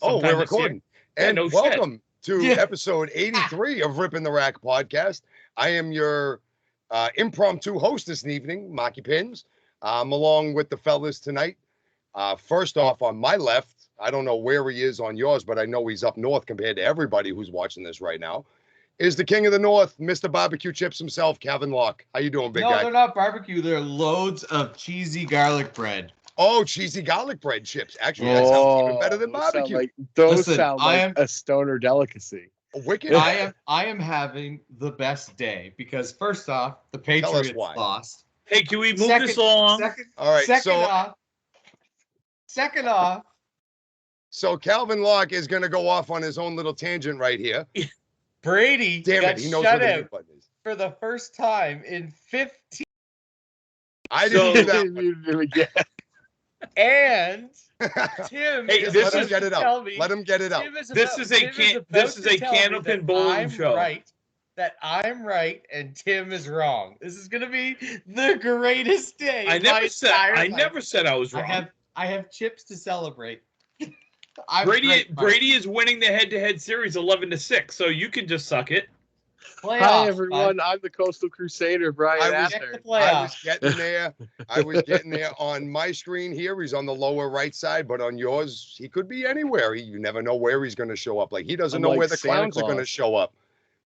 Oh, we're recording. And no welcome to episode 83 of Ripping the Rack podcast. I am your impromptu host this evening, Marky Pins. I'm along with the fellas tonight. First off, on my left, I don't know where he is on yours, but I know he's up north compared to everybody who's watching this right now, is the king of the north, Mr. Barbecue Chips himself, Calvin Locke. How you doing, big guy? No, they're not barbecue. They're loads of cheesy garlic bread. Oh, cheesy garlic bread chips. Actually, that sounds even better than barbecue. Those sound like a stoner delicacy. Wicked. I am having the best day because first off, the Patriots lost. Hey, can we move this along? All right. Second off. So Calvin Locke is going to go off on his own little tangent right here. Brady Damn it, he knows what the mute button is. For the first time in 15. I didn't do that. And Tim, hey, let him get it up. Let him get it up. This is a Candlepin Bowling show. Right, that I'm right and Tim is wrong. This is gonna be the greatest day. I never said I was wrong. I have chips to celebrate. Brady is winning the head-to-head series 11-6, so you can just suck it. Hi everyone, I'm the Coastal Crusader, Brian Ather. I was getting there. I was getting there on my screen here. He's on the lower right side, but on yours, he could be anywhere. You never know where he's going to show up. Like he doesn't know where the clowns are going to show up.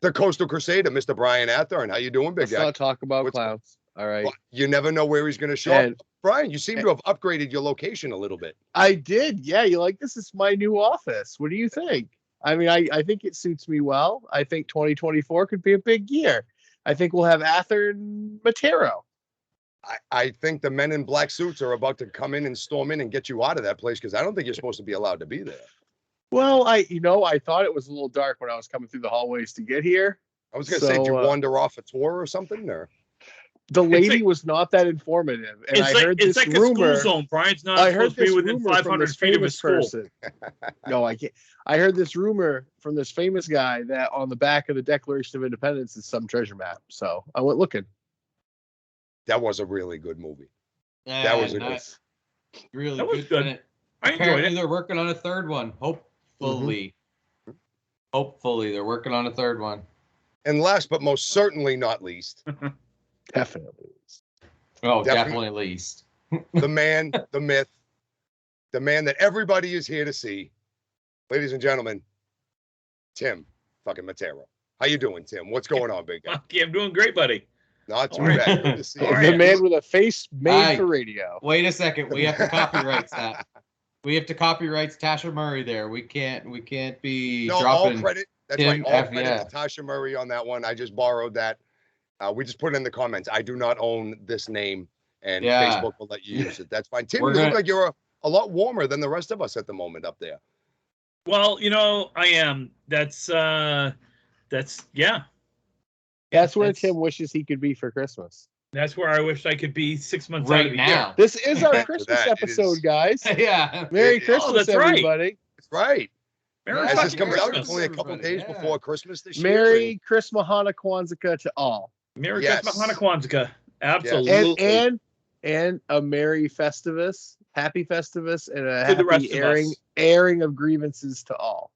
The Coastal Crusader, Mr. Brian Ather, and how you doing, big guy? Let's not talk about clowns. All right. Well, you never know where he's going to show up. Brian, you seem to have upgraded your location a little bit. I did. Yeah, you like this is my new office. What do you think? I mean, I think it suits me well. I think 2024 could be a big year. I think we'll have Ather and Matero. I think the men in black suits are about to come in and storm in and get you out of that place because I don't think you're supposed to be allowed to be there. Well, I thought it was a little dark when I was coming through the hallways to get here. I was going to say, did you wander off a tour or something? Or the lady was not that informative, and I heard this rumor. A school zone. Brian's not supposed to be within 500 feet of his school. No, I can't. I heard this rumor from this famous guy that on the back of the Declaration of Independence is some treasure map. So I went looking. That was a really good movie. That was good. I enjoyed it. They're working on a third one. Hopefully. Hopefully they're working on a third one. And last but most certainly not least. Definitely. Oh, definitely least. The man, the myth, the man that everybody is here to see. Ladies and gentlemen, Tim fucking Matero. How you doing, Tim? What's going on, big guy? Okay, I'm doing great, buddy. Not too bad. Good to see you. The man with a face made for radio. Wait a second. We have to copyright that. We have to copyright Tasha Murray there. We can't be dropping. All credit. That's right. All credit to Tasha Murray on that one. I just borrowed that. We just put it in the comments. I do not own this name, and Facebook will let you use it. That's fine. Tim, you look like you're a lot warmer than the rest of us at the moment up there. Well, I am. That's yeah. That's where Tim wishes he could be for Christmas. That's where I wish I could be 6 months right out of the now. year. This is our Christmas episode, guys. Yeah. Merry Christmas, everybody. That's right. Merry As this comes out, it's only a couple days before Christmas this year. Merry Christmas, Hanukkah, Kwanzaa to all. Merry Christmas, Hanukkah, Kwanzaa. Absolutely. Yes. And a Merry Festivus, Happy Festivus, and a happy airing of grievances to all.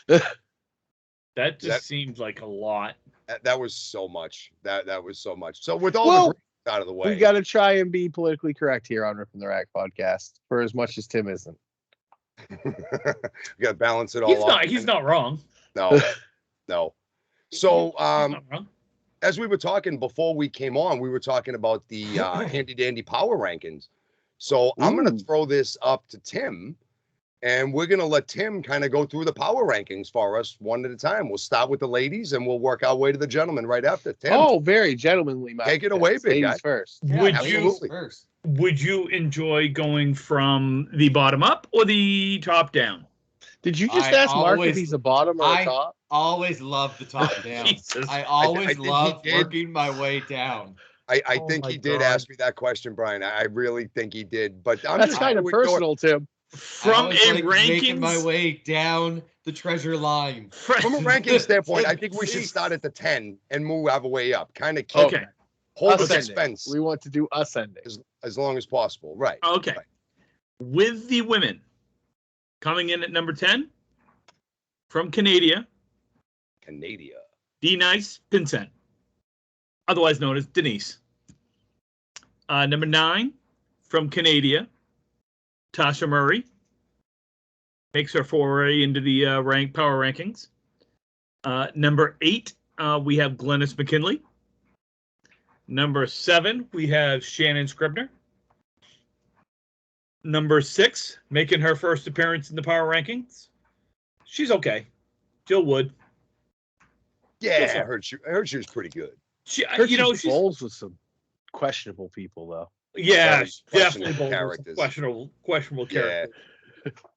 That just seems like a lot. That was so much. That was so much. So with all the out of the way, we got to try and be politically correct here on Ripping the Rack podcast for as much as Tim isn't. You got to balance it all out. He's not wrong. No. So as we were talking before we came on, we were talking about the handy dandy power rankings. So I'm going to throw this up to Tim. And we're going to let Tim kind of go through the power rankings for us one at a time. We'll start with the ladies and we'll work our way to the gentlemen right after. Tim. Oh, very gentlemanly. Take it away, big guy. First. Would you enjoy going from the bottom up or the top down? Did you just ask Mark if he's a bottom or a top? I always love the top down. I always love working my way down. I think he did ask me that question, Brian. I really think he did. But that's kind of personal, Tim. From a rankings, making my way down the treasure line. From a ranking standpoint, I think we should start at the 10 and move our way up. Kind of keep hold the suspense. We want to do ascending as long as possible, right? Okay. Right. With the women, Coming in at number 10 from Canada, Denise Pinsent, otherwise known as Denise. Number 9 from Canada, Tasha Murray, makes her foray into the power rankings. Number 8, we have Glennis McKinley. Number 7, we have Shannon Scribner. Number 6, making her first appearance in the power rankings. She's okay. Jill Wood. Yeah, I heard she was pretty good. She she's bowls with some questionable people, though. Yeah, Questionable definitely characters. questionable characters.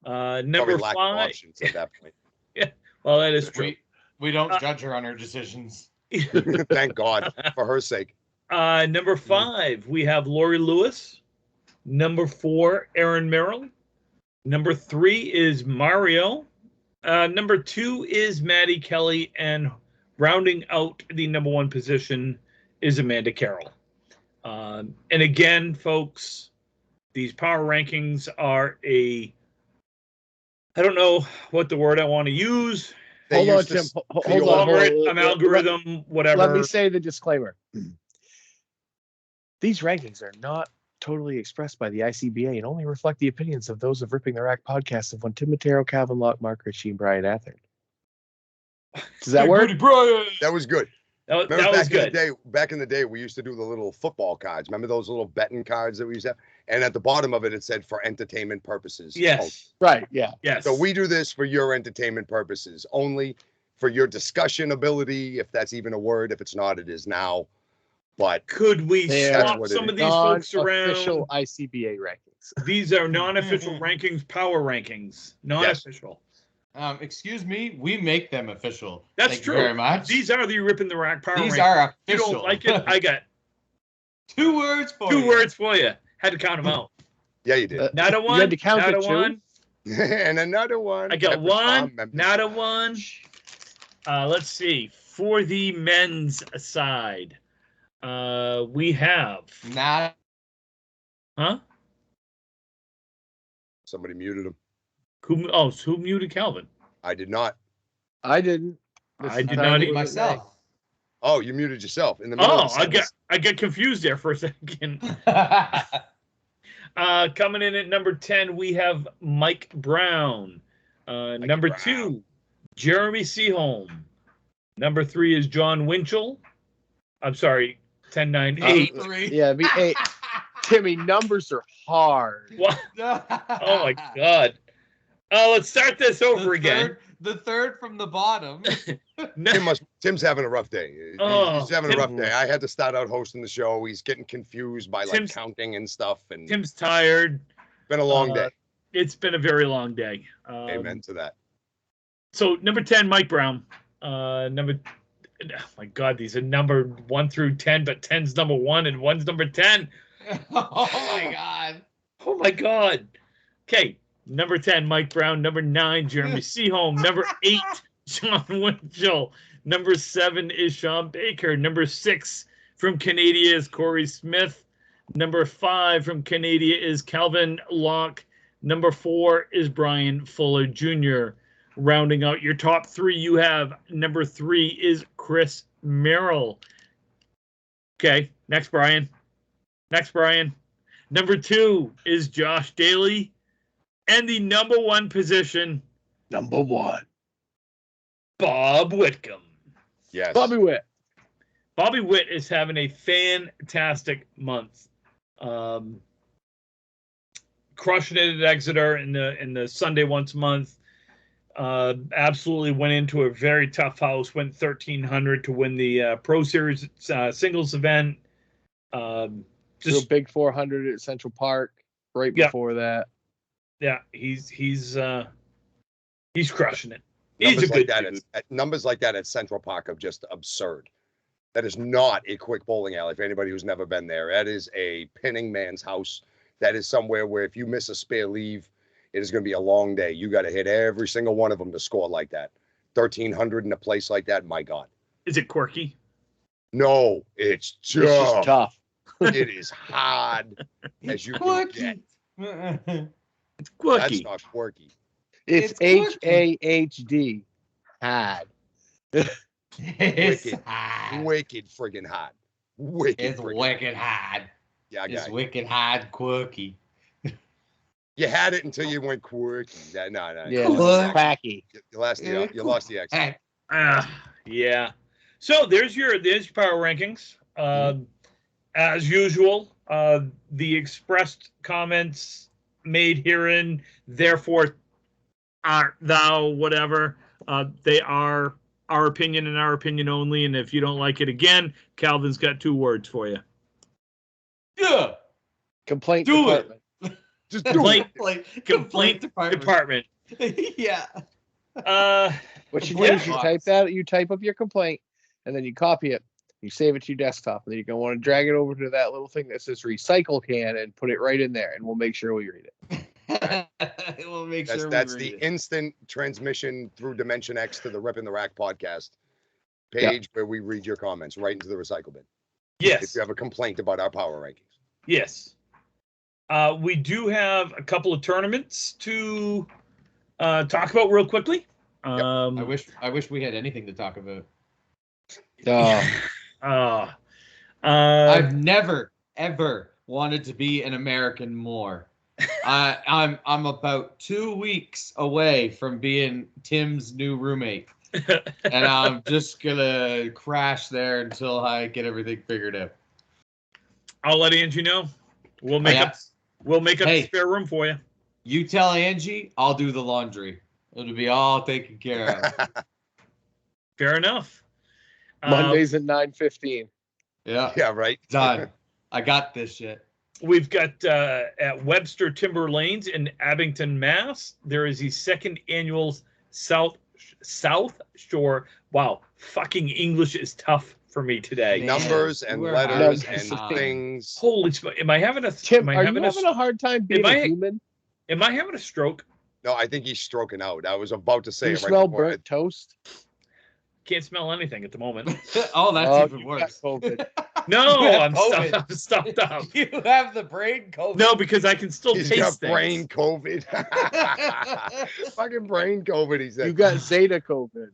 Probably Number lack of 5. options at that point. Yeah, well, that is true. We don't judge her on her decisions. Thank God, for her sake. Number 5, we have Lori Lewis. Number 4, Aaron Merrill. Number 3 is Mario. Number 2 is Maddie Kelly, and rounding out the number 1 position is Amanda Carroll. And again, folks, these power rankings are I don't know what the word I want to use. Hold on, Tim. Hold on. An algorithm, whatever. Let me say the disclaimer. These rankings are not totally expressed by the ICBA and only reflect the opinions of those of Ripping the Rack podcast of one Tim Matero, Calvin Locke, Mark Ritchie, and Brian Athern. Does that work? That was good. That was good. Back in the day, we used to do the little football cards. Remember those little betting cards that we used to have? And at the bottom of it, it said for entertainment purposes. Yes. Right. Yeah. Yes. So we do this for your entertainment purposes, only for your discussion ability, if that's even a word. If it's not, it is now. But could we swap some of these folks around? Official ICBA rankings. These are non-official rankings, power rankings, non-official. Yes. Excuse me, we make them official. That's Thank true. You very much. These are the Ripping the Rack power rankings. These are official. You don't like it? I got 2 words for you. 2 words for you. Had to count them out. Yeah, you did. Not a one. You had to count not it a one. And another one. I got one. Not a one. Let's see. For the men's side, we have. Not. Huh? Somebody muted him. Who muted Calvin? I did not. I didn't. I did not even myself. Oh, you muted yourself in the middle of the sentence. I got confused there for a second. Coming in at number 10, we have Mike Brown. Number 2, Jeremy Seaholm. Number 3 is John Winchell. I'm sorry, 10, 9, 8. Yeah, Timmy, numbers are hard. What? Oh my God. Let's start this over again. The third from the bottom. Tim's having a rough day. He's having a rough day. I had to start out hosting the show. He's getting confused by counting and stuff. And Tim's tired. Been a long day. It's been a very long day. Amen to that. So number 10, Mike Brown. Oh my God, these are numbered 1 through 10, but 10's number 1 and 1's number 10. Oh my God. Oh my God. Okay. Number 10, Mike Brown. Number 9, Jeremy Seaholm. Number 8, John Winchell. Number 7 is Sean Baker. Number 6 from Canada is Corey Smith. Number 5 from Canada is Calvin Locke. Number 4 is Brian Fuller Jr. Rounding out your top 3, you have number 3 is Chris Merrill. Okay, next Brian. Number 2 is Josh Daly. And the number 1 position. Number 1. Bob Whitcomb. Yes. Bobby Witt. Bobby Witt is having a fantastic month. Crushing it at Exeter in the Sunday once a month. Absolutely went into a very tough house. Went 1,300 to win the Pro Series singles event. Just a big 400 at Central Park right before that. Yeah, he's crushing it. He's a good dude. Numbers like that at Central Park are just absurd. That is not a quick bowling alley for anybody who's never been there. That is a pinning man's house. That is somewhere where if you miss a spare leave, it is going to be a long day. You got to hit every single one of them to score like that. 1,300 in a place like that, my God. Is it quirky? No, it's just tough. It is hard as you can get. It's quirky. That's not quirky. It's HAHD. Had. It's Wicked. hard. Wicked friggin' hot. Wicked. It's friggin' wicked hard. Yeah, I It's got you. wicked hard quirky. You had it until you went quirky. No. Yeah, Quirky. quacky. You lost the accent. Yeah. So there's your power rankings. As usual, the expressed comments made herein, therefore, are thou whatever. They are our opinion and our opinion only. And if you don't like it, again, Calvin's got 2 words for you. Yeah. Complaint Do it. department. Just do it. Complaint department. Yeah. What you do Complaint is you box. type that, you type up your complaint, and then you copy it. You save it to your desktop, and then you're gonna want to drag it over to that little thing that says recycle can and put it right in there, and we'll make sure we read it. We'll make sure That's we the read it. instant transmission through Dimension X to the Rip in the Rack podcast page where we read your comments right into the recycle bin. If Yes. you have a complaint about our power rankings. Yes. We do have a couple of tournaments to talk about real quickly. I wish we had anything to talk about. I've never ever wanted to be an American more. I'm about 2 weeks away from being Tim's new roommate, and I'm just gonna crash there until I get everything figured out. I'll let Angie know. We'll make up Hey. spare room for you. You tell Angie, I'll do the laundry. It'll be all taken care of. Fair enough. Mondays at 9:15. Yeah, Yeah, right. done. I got this shit. We've got at Webster Timber Lanes in Abington, Mass. There is the 2nd annual South Shore. Wow, fucking English is tough for me today. Man, Numbers and you are letters having and things. Holy smoke! Am I having a Tim, are you having having a hard time being I- a human? Am I having a stroke? No, I think he's stroking out. I was about to Do say you it right smell before. burnt toast? Can't smell anything at the moment. Oh, that's Oh, even you worse. got COVID. No, You have I'm COVID. I'm stuffed up. You have the brain COVID. No, because I can still He's taste got things. brain COVID. Fucking brain COVID, he said. You got Zeta COVID.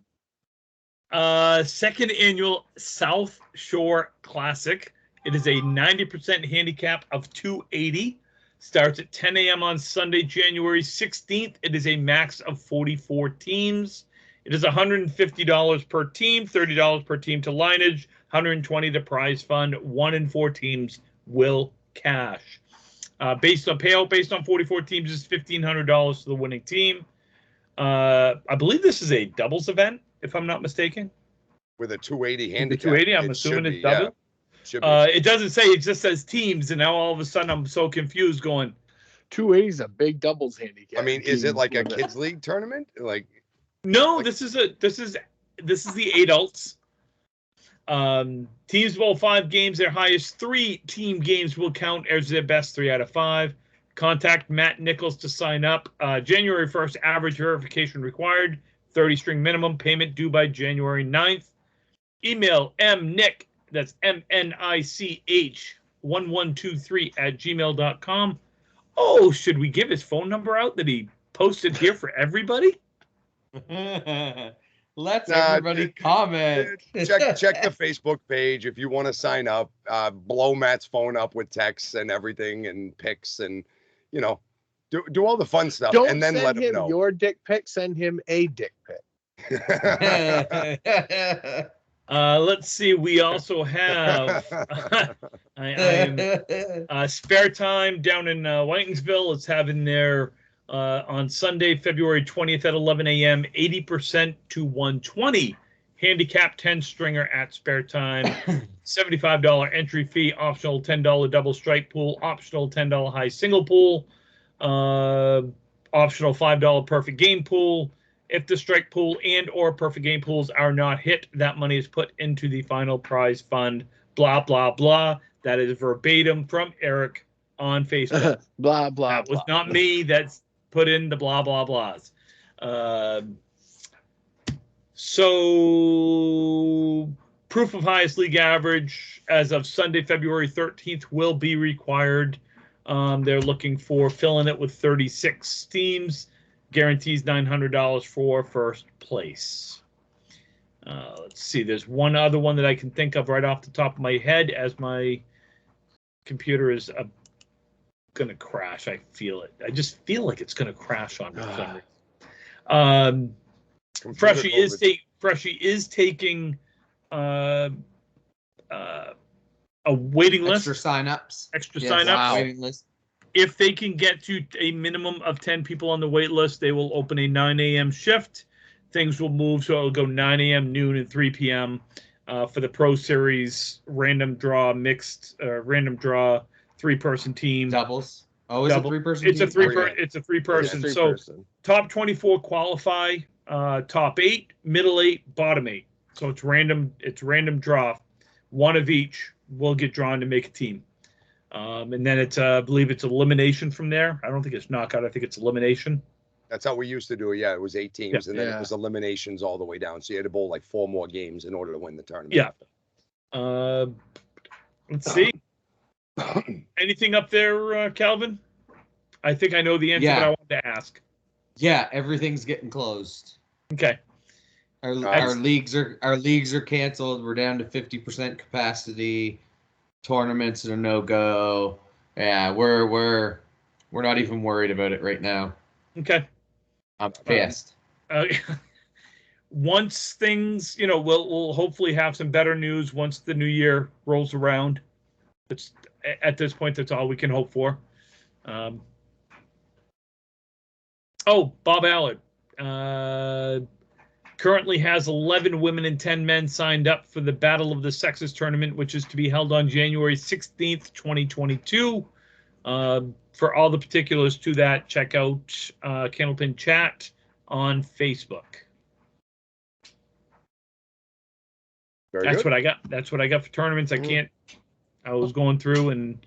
2nd annual South Shore Classic. It is a 90% handicap of 280. Starts at 10 a.m. on Sunday, January 16th. It is a max of 44 teams. It is $150 per team, $30 per team to lineage, $120 to prize fund. 1 in 4 teams will cash. Based on 44 teams is $1,500 to the winning team. I believe this is a doubles event, if I'm not mistaken. With a 280 handicap. 280, I'm It assuming should it's be, double. yeah. Should be. It doesn't say, it just says teams, and now all of a sudden I'm so confused going, 280 is a big doubles handicap. I mean, is it like a Teams kids league tournament? Like, no, Like- this is the adults. Teams bowl 5 games. Their highest 3 team games will count as their best 3 out of 5. Contact Matt Nichols to sign up. January 1st, average verification required. 30-string minimum. Payment due by January 9th. Email mnick, that's MNICH 1123 at gmail.com. Oh, should we give his phone number out that he posted here for everybody? Let's Nah, everybody comment. check the Facebook page if you want to sign up. Blow Matt's phone up with texts and everything and pics and, you know, do all the fun stuff Don't and then send let him him know. your dick pic. Send him a dick pic. Let's see. We also have I am Spare Time down in Whitingsville. It's having their on Sunday, February 20th at 11 a.m. 80% to 120 handicap 10 stringer at Spare Time. $75 entry fee, optional $10 double strike pool, optional $10 high single pool, optional $5 perfect game pool. If the strike pool and or perfect game pools are not hit, that money is put into the final prize fund. Blah, blah, blah. That is verbatim from Eric on Facebook. Blah blah. That was blah. not me. That's put in the blah, blah, blahs. So proof of highest league average as of Sunday, February 13th will be required. They're looking for filling it with 36 teams. guarantees $900 for first place. Let's see. There's one other one that I can think of right off the top of my head as my computer is going to crash. I feel it. I just feel like it's going to crash on me. Freshie is taking a waiting list. Extra signups. Wow. Waiting list. If they can get to a minimum of 10 people on the wait list, they will open a 9 a.m. shift. Things will move, so it'll go 9 a.m., noon, and 3 p.m. For the Pro Series random draw 3-person team. Doubles. Oh, is it 3-person? It's a 3-person. Yeah, so top 24 qualify. Top 8, middle 8, bottom 8. So it's random. It's random draw. One of each will get drawn to make a team. And then it's I believe it's elimination from there. I don't think it's knockout. I think it's elimination. That's how we used to do it. Yeah, it was 8 teams, and then it was eliminations all the way down. So you had to bowl like 4 more games in order to win the tournament. Yeah. Let's see. Anything up there, Calvin? I think I know the answer, but I wanted to ask. Yeah, everything's getting closed. Okay. Our leagues are canceled. We're down to 50% capacity. Tournaments are no go. Yeah, we're not even worried about it right now. Okay. I'm pissed. Once things, we'll hopefully have some better news once the new year rolls around. It's at this point, that's all we can hope for. Bob Allard currently has 11 women and 10 men signed up for the Battle of the Sexes tournament, which is to be held on January 16th, 2022. For all the particulars to that, check out Candlepin Chat on Facebook. That's what I got. That's what I got for tournaments. I was going through and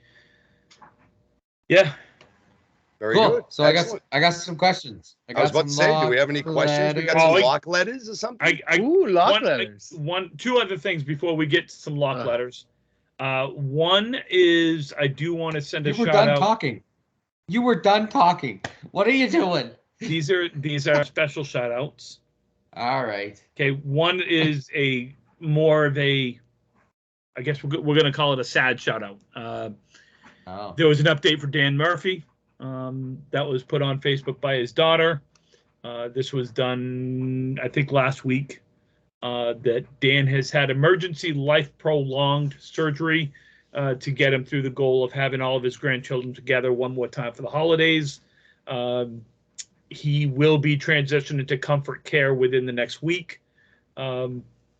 Very cool. good. So excellent. I got some questions. I was about to say, do we have any questions? We got some Locke letters or something? Locke letters. Two other things before we get to some Locke letters. One is I do want to send a shout out. You were done talking. You were done talking. What are you doing? These are special shout outs. All right. Okay. One is more of a, I guess we're going to call it a sad shout out. There was an update for Dan Murphy that was put on Facebook by his daughter. This was done, I think, last week. That Dan has had emergency life-prolonged surgery to get him through the goal of having all of his grandchildren together one more time for the holidays. He will be transitioned into comfort care within the next week.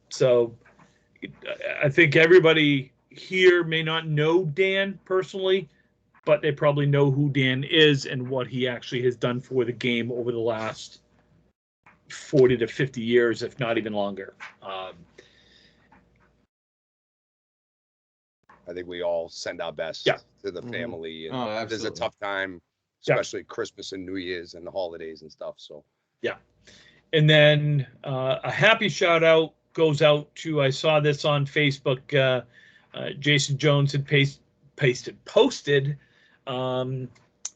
So I think everybody here may not know Dan personally, but they probably know who Dan is and what he actually has done for the game over the last 40 to 50 years, if not even longer. I think we all send our best to the family. And there's a tough time, especially Christmas and New Year's and the holidays and stuff. So, And then a happy shout out goes out to, I saw this on Facebook. Jason Jones had posted on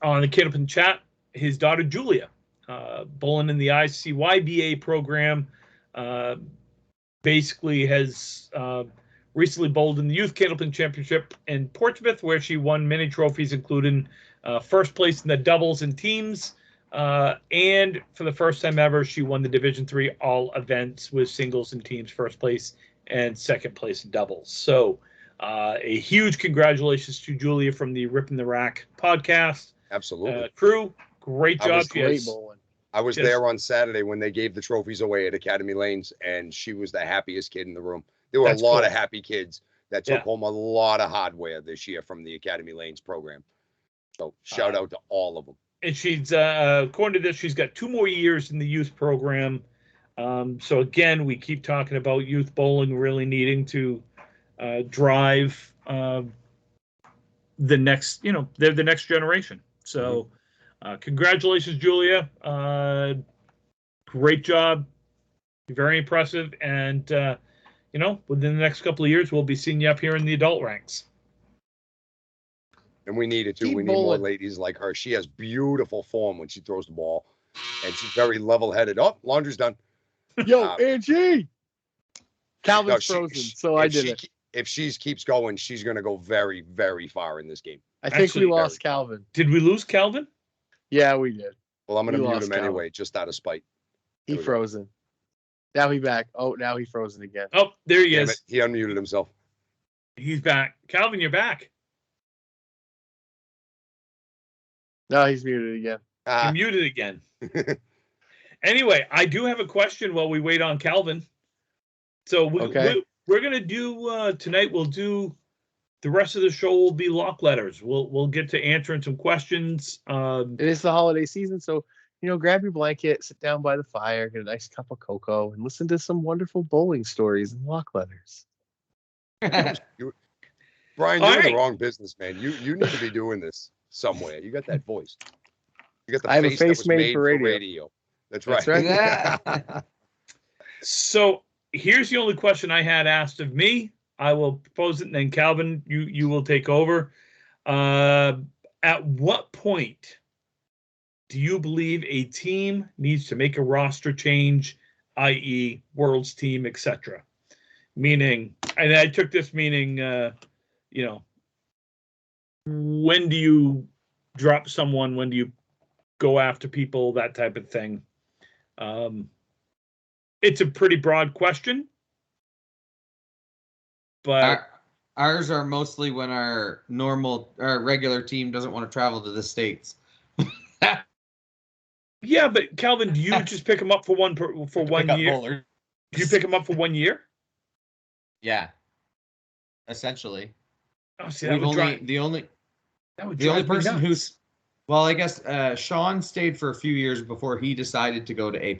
the Candlepin Chat, his daughter Julia, bowling in the ICYBA program, basically has recently bowled in the Youth Candlepin Championship in Portsmouth, where she won many trophies, including first place in the doubles and teams, and for the first time ever, she won the Division III all events with singles and teams first place and second place in doubles. So a huge congratulations to Julia from the Ripping the Rack podcast. Absolutely. Crew, great job. I was there on Saturday when they gave the trophies away at Academy Lanes, and she was the happiest kid in the room. There were a lot of happy kids that took home a lot of hardware this year from the Academy Lanes program. So shout out to all of them. And she's, according to this, she's got 2 more years in the youth program. So again, we keep talking about youth bowling really needing to drive the next, they're the next generation. So congratulations, Julia. Great job. Very impressive. And, within the next couple of years, we'll be seeing you up here in the adult ranks. And we need it too. We need more ladies like her. She has beautiful form when she throws the ball. and she's very level-headed. Oh, laundry's done. Yo, Angie. Calvin's No, frozen, so I did it. If she keeps going, she's going to go very, very far in this game. I think Actually, we lost Calvin. Did we lose Calvin? Yeah, we did. Well, I'm going to We mute lost him Calvin. anyway, just out of spite. He frozen. Now he back. Oh, now he frozen again. Oh, there he Damn is. it, he unmuted himself. He's back. Calvin, you're back. No, he's muted again. You're muted again. Anyway, I do have a question while we wait on Calvin. So we're going to do tonight. We'll do the rest of the show will be Locke Letters. We'll get to answering some questions. It is the holiday season, so grab your blanket, sit down by the fire, get a nice cup of cocoa, and listen to some wonderful bowling stories and Locke Letters. Brian, you're in the wrong business, man. You need to be doing this somewhere. You got that voice. You got the I have face a that face was made made for radio. That's right. That's right. So here's the only question I had asked of me. I will propose it, and then Calvin, you will take over. At what point do you believe a team needs to make a roster change, i.e., world's team, etc.? Meaning, and I took this meaning, when do you drop someone? When do you go after people? That type of thing. It's a pretty broad question, but ours are mostly when our regular team doesn't want to travel to the States. Yeah, but Calvin, do you just pick them up for 1 year? Bowlers. Do you pick them up for 1 year? Yeah, essentially. Oh, see, the only person who's, well, I guess Sean stayed for a few years before he decided to go to A+.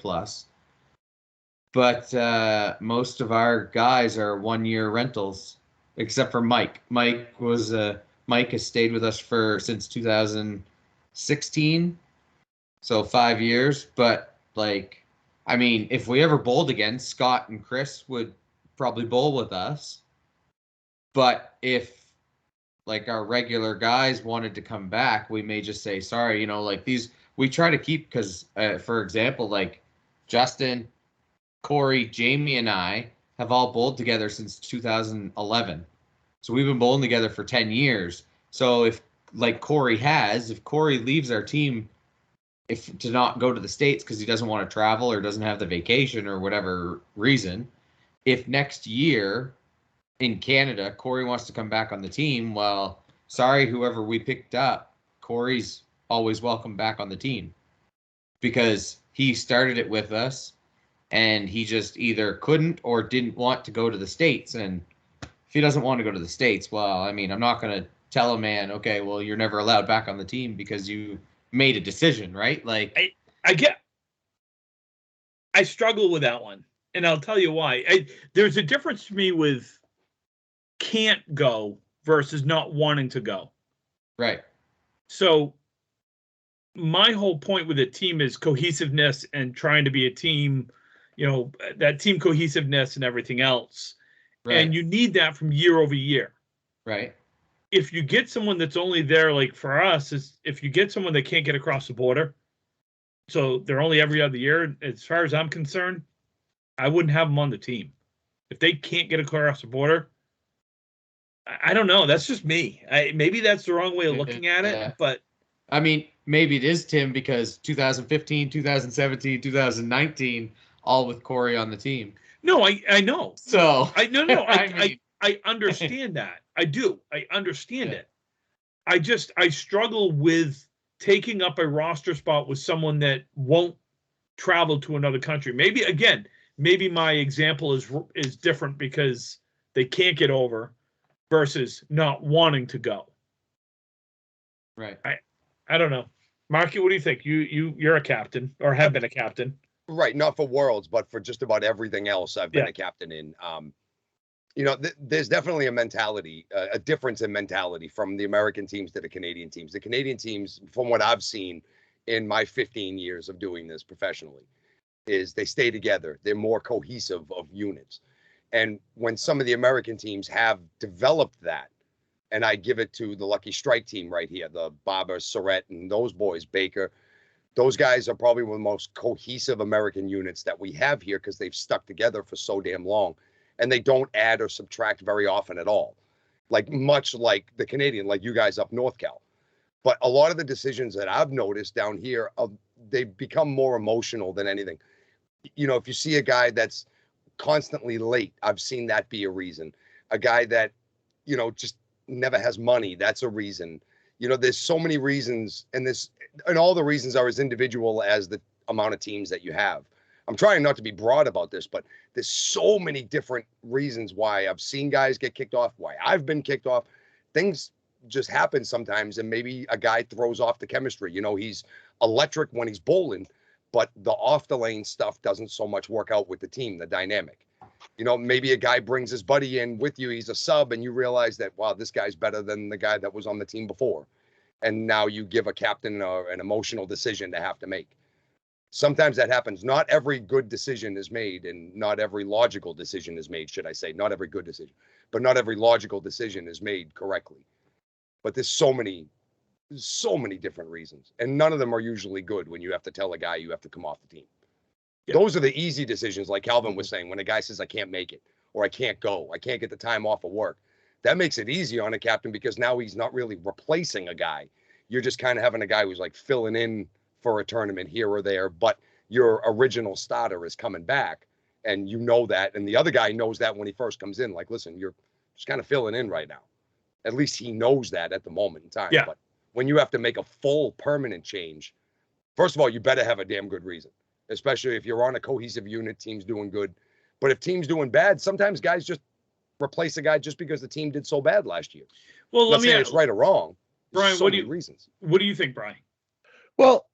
But most of our guys are 1 year rentals, except for Mike. Mike has stayed with us since 2016, so 5 years. But if we ever bowled again, Scott and Chris would probably bowl with us. But if our regular guys wanted to come back, we may just say sorry. These we try to keep, because for example, Justin, Corey, Jamie, and I have all bowled together since 2011. So we've been bowling together for 10 years. So if Corey leaves our team to not go to the States because he doesn't want to travel or doesn't have the vacation or whatever reason, if next year in Canada, Corey wants to come back on the team, well, sorry, whoever we picked up, Corey's always welcome back on the team because he started it with us. And he just either couldn't or didn't want to go to the States. And if he doesn't want to go to the States, well, I'm not going to tell a man, okay, well, you're never allowed back on the team because you made a decision, right? I struggle with that one. And I'll tell you why. There's a difference to me with can't go versus not wanting to go. Right. So my whole point with a team is cohesiveness and trying to be a team, that team cohesiveness and everything else. Right. And you need that from year over year. Right. If you get someone that's only there, for us, if you get someone that can't get across the border, so they're only every other year, as far as I'm concerned, I wouldn't have them on the team. If they can't get across the border, I don't know. That's just me. Maybe that's the wrong way of looking at it, but maybe it is, Tim, because 2015, 2017, 2019, all with Corey on the team. No, I know. So I understand that. I do. I understand it. I struggle with taking up a roster spot with someone that won't travel to another country. Maybe my example is different because they can't get over versus not wanting to go. Right. I don't know. Marky, what do you think? You're a captain or have been a captain. Right. Not for Worlds, but for just about everything else I've been a captain in. There's definitely a mentality, a difference in mentality from the American teams to the Canadian teams. The Canadian teams, from what I've seen in my 15 years of doing this professionally, is they stay together. They're more cohesive of units. And when some of the American teams have developed that, and I give it to the Lucky Strike team right here, the Barber, Surratt, and those boys, Baker, Those guys are probably one of the most cohesive American units that we have here because they've stuck together for so damn long, and they don't add or subtract very often at all. Like much like the Canadian, like you guys up North Cal. But a lot of the decisions that I've noticed down here, they've become more emotional than anything. You know, if you see a guy that's constantly late, I've seen that be a reason. A guy that, you know, just never has money, that's a reason. You know, there's so many reasons, and all the reasons are as individual as the amount of teams that you have. I'm trying not to be broad about this, but there's so many different reasons why I've seen guys get kicked off, why I've been kicked off. Things just happen sometimes, and maybe a guy throws off the chemistry. You know, he's electric when he's bowling, but the off the lane stuff doesn't so much work out with the team, the dynamic. You know, maybe a guy brings his buddy in with you, he's a sub, and you realize that, wow, this guy's better than the guy that was on the team before. And now you give a captain an emotional decision to have to make. Sometimes that happens. Not every good decision is made, and not every logical decision is made, should I say. Not every good decision, but not every logical decision is made correctly. But there's so many different reasons, and none of them are usually good when you have to tell a guy you have to come off the team. Yeah. Those are the easy decisions, like Calvin was saying, when a guy says, I can't make it, or I can't go, I can't get the time off of work. That makes it easy on a captain because now he's not really replacing a guy. You're just kind of having a guy who's like filling in for a tournament here or there, but your original starter is coming back, and you know that, and the other guy knows that when he first comes in. Like, listen, you're just kind of filling in right now. At least he knows that at the moment in time. Yeah. But when you have to make a full permanent change, first of all, you better have a damn good reason, especially if you're on a cohesive unit, team's doing good. But if team's doing bad, sometimes guys just replace a guy just because the team did so bad last year. Well, let me say it's right or wrong. Brian, so many reasons. What do you think, Brian? Well,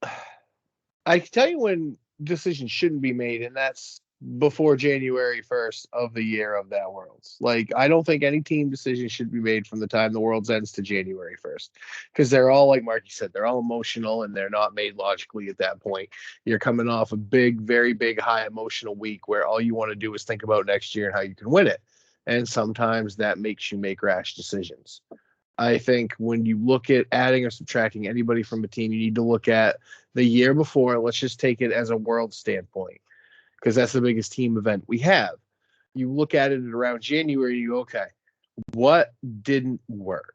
I can tell you when decisions shouldn't be made, and that's before January 1st of the year of that Worlds. Like, I don't think any team decision should be made from the time the Worlds ends to January 1st, because they're all, like Marky said, they're all emotional, and they're not made logically at that point. You're coming off a big, very big, high emotional week where all you want to do is think about next year and how you can win it. And sometimes that makes you make rash decisions. I think when you look at adding or subtracting anybody from a team, you need to look at the year before. Let's just take it as a world standpoint, because that's the biggest team event we have. You look at it around January, you go, okay, what didn't work?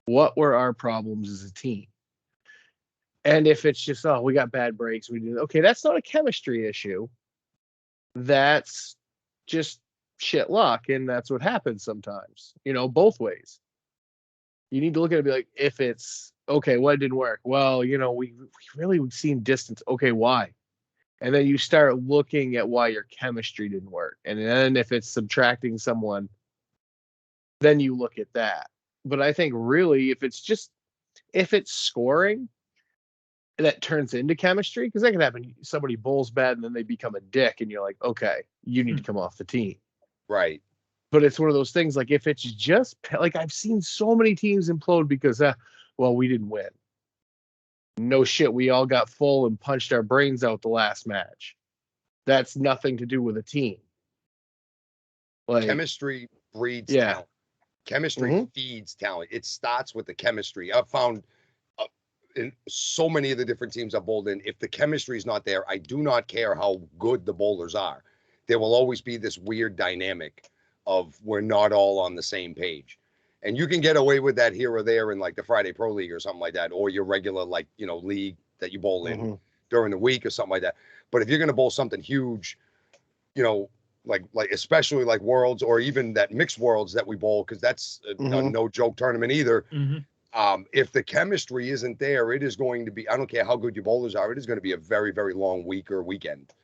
What were our problems as a team? And if it's just, oh, we got bad breaks, we did, okay, that's not a chemistry issue. That's just shit luck, and that's what happens sometimes, you know, both ways. You need to look at it and be like, if it's, okay, what didn't work? Well, you know, we've seen distance. Okay, why? And then you start looking at why your chemistry didn't work. And then if it's subtracting someone, then you look at that. But I think really, if it's scoring that turns into chemistry, because that can happen. Somebody bowls bad and then they become a dick, and you're like, okay, you need to come off the team. Right. But it's one of those things, like, if it's just, like, I've seen so many teams implode because, well, we didn't win. No shit, we all got full and punched our brains out the last match. That's nothing to do with a team. Like, chemistry breeds talent. Chemistry feeds talent. It starts with the chemistry. I've found in so many of the different teams I've bowled in, if the chemistry is not there, I do not care how good the bowlers are. There will always be this weird dynamic of we're not all on the same page. And you can get away with that here or there in like the Friday Pro League or something like that, or your regular, like, you know, league that you bowl in during the week or something like that. But if you're going to bowl something huge, you know, like especially like Worlds, or even that mixed Worlds that we bowl, because that's a no joke tournament either. If the chemistry isn't there, it is going to be, I don't care how good your bowlers are, it is going to be a very, very long week or weekend.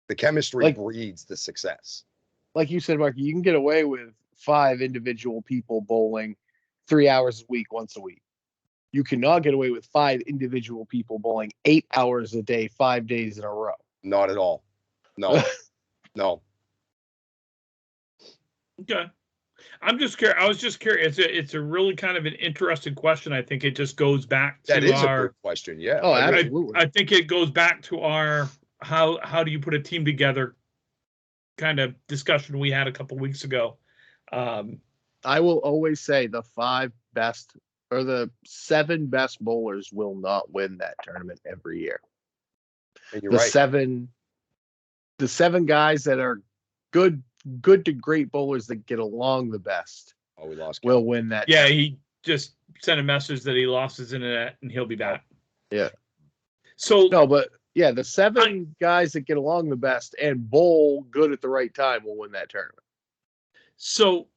The chemistry breeds the success. Like you said, Marky, you can get away with 5 individual people bowling 3 hours a week, once a week. You cannot get away with 5 individual people bowling 8 hours a day, 5 days in a row. Not at all. No. No. Okay. I'm just curious. I was just curious. It's a really kind of an interesting question. I think it just goes back to that is a good question. Yeah. Oh, absolutely. I think it goes back to our how do you put a team together kind of discussion we had a couple weeks ago. I will always say the 5 best or the 7 best bowlers will not win that tournament every year. And you're The right. the 7 guys that are good to great bowlers that get along the best Oh, we lost. will win that. Yeah, tournament. he just sent a message that he lost his internet and he'll be back. Yeah. So No, but yeah, the 7 guys that get along the best and bowl good at the right time will win that tournament. So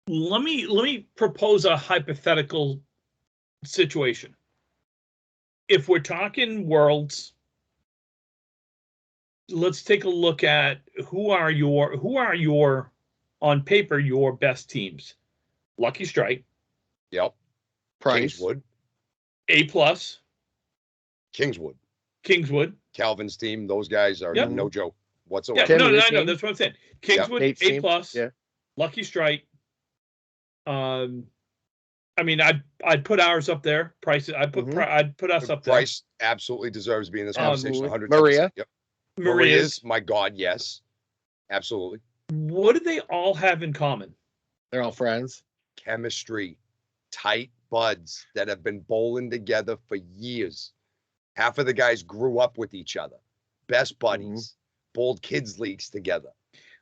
let me propose a hypothetical situation. If we're talking worlds, let's take a look at who are your on paper your best teams. Lucky Strike, Yep. Price. Kingswood. A+, Kingswood. Calvin's team. Those guys are Yep. no joke Yeah, whatsoever. no, Timmy's I know. team. That's what I'm saying. Kingswood, Nate's A+, team. Yeah. Lucky Strike. I mean, I'd put ours up there. Price. I'd put us up there. Price absolutely deserves to be in this conversation. Absolutely. 110%. Maria. Yep. Maria's. My God, yes. Absolutely. What do they all have in common? They're all friends. Chemistry. Tight buds that have been bowling together for years. Half of the guys grew up with each other. Best buddies. Bowled kids leagues together.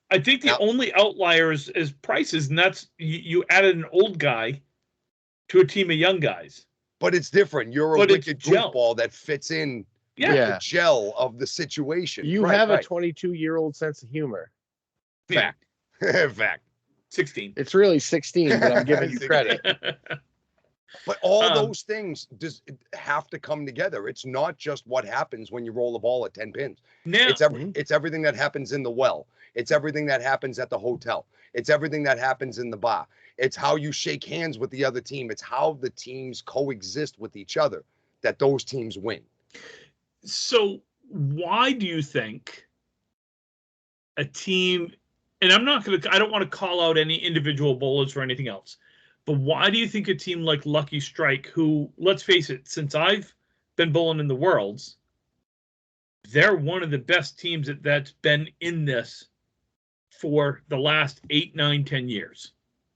I think the only outlier is Price's, and that's you added an old guy to a team of young guys. But it's different. You're a wicked goofball that fits in with the gel of the situation. You have a 22-year-old sense of humor. Fact. Fact. 16. It's really 16, but I'm giving you credit. But all those things just have to come together. It's not just what happens when you roll a ball at 10 pins. Now, It's everything that happens in the well. It's everything that happens at the hotel. It's everything that happens in the bar. It's how you shake hands with the other team. It's how the teams coexist with each other that those teams win. So why do you think a team, and I don't want to call out any individual bowlers or anything else, but why do you think a team like Lucky Strike, who, let's face it, since I've been bowling in the Worlds, they're one of the best teams that's been in this for the last 8, 9, 10 years.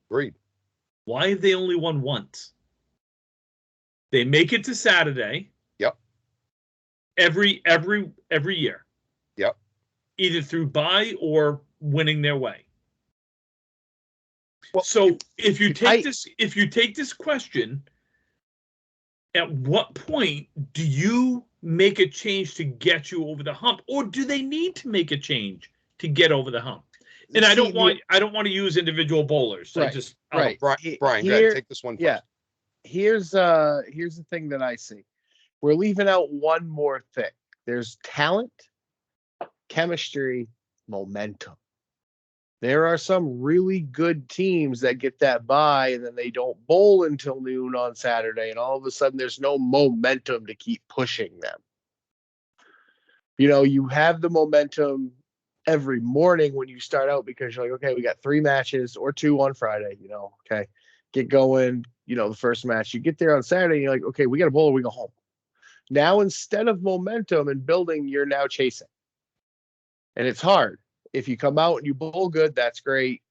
Agreed. Why have they only won once? They make it to Saturday. Yep. Every year. Yep. Either through bye or winning their way. Well, so if you take this question, at what point do you make a change to get you over the hump, or do they need to make a change to get over the hump? And I don't want to use individual bowlers. Right. Brian, go ahead, take this one first. Yeah. Here's the thing that I see. We're leaving out one more thing. There's talent, chemistry, momentum. There are some really good teams that get that bye and then they don't bowl until noon on Saturday, and all of a sudden there's no momentum to keep pushing them. You know, you have the momentum every morning when you start out because you're like, okay, we got 3 matches or 2 on Friday, okay, get going, the first match. You get there on Saturday and you're like, okay, we got a bowl or we go home. Now, instead of momentum and building, you're now chasing. And it's hard. If you come out and you bowl good, that's great.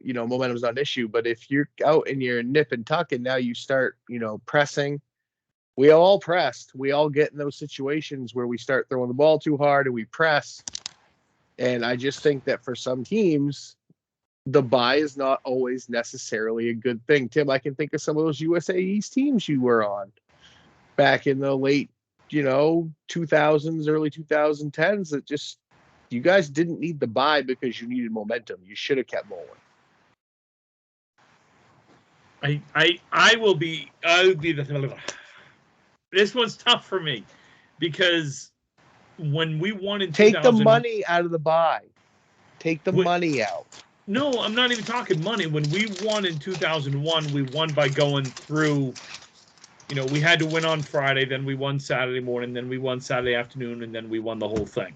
Momentum's not an issue. But if you're out and you're nip and tuck and now you start, pressing, we all pressed. We all get in those situations where we start throwing the ball too hard and we press. And I just think that for some teams, the bye is not always necessarily a good thing. Tim, I can think of some of those USA East teams you were on back in the late, 2000s, early 2010s that just, you guys didn't need the bye because you needed momentum. You should have kept bowling. I would be this one's tough for me because when we won in 2000, take the money out of the bye. Take the money out. No, I'm not even talking money. When we won in 2001, we won by going through, we had to win on Friday, then we won Saturday morning, then we won Saturday afternoon, and then we won the whole thing.